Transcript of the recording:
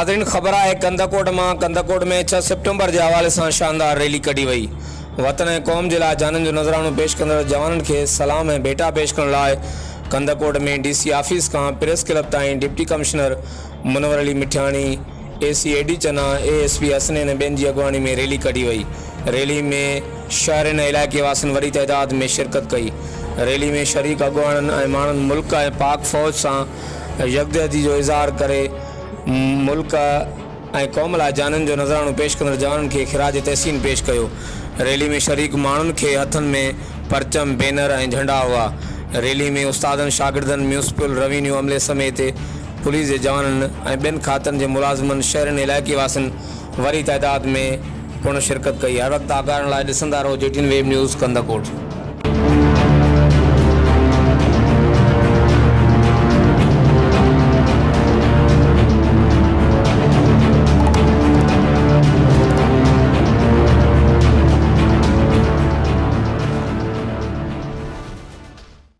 नाज़रीन ख़बर है कंदकोट में 6 सितंबर के हवाले से शानदार रैली कढ़ी वही। वतन ऐं क़ौम के लिए जानन जो नज़रानो पेश कंदड़ जवानन के सलाम ऐं भेटा पेश करण लाइ कंदकोट में DC ऑफिस का प्रेस क्लब ताईं डिप्टी कमिश्नर मुनवर अली मिठियाणी, AC एडी चना, ASP हसनैन ऐं ॿियनि जी अॻुवाणी में रैली कढ़ी वई। रैली में शहरनि ऐं इलाइक़े वासियुनि वॾी तइदाद में शिरकत कई। रैली में शरीक अॻुवाणनि ऐं माण्हुनि मुल्क ऐं पाक फ़ौज सां यकजहती जो इज़हार करे मुल्क ऐं क़ौम लाइ जाननि जो नज़रानो पेश कंदड़ जवाननि खे ख़िराज तहसीन पेश कयो। रैली में शरीक माण्हुनि खे हथनि में परचम, बैनर ऐं झंडा हुआ। रैली में उस्तादनि, शागिर्दनि, म्यूनिसिपल रेवेन्यू अमले समेत पुलिस जे जवाननि ऐं ॿियनि खातनि जे मुलाज़िमनि शहरनि इलाइक़े वासियुनि वॾी तइदाद में पिणु शिरकत कई। हर वक़्तु आगाहण लाइ ॾिसंदा रहो JTN वेब न्यूज़ कंदकोट।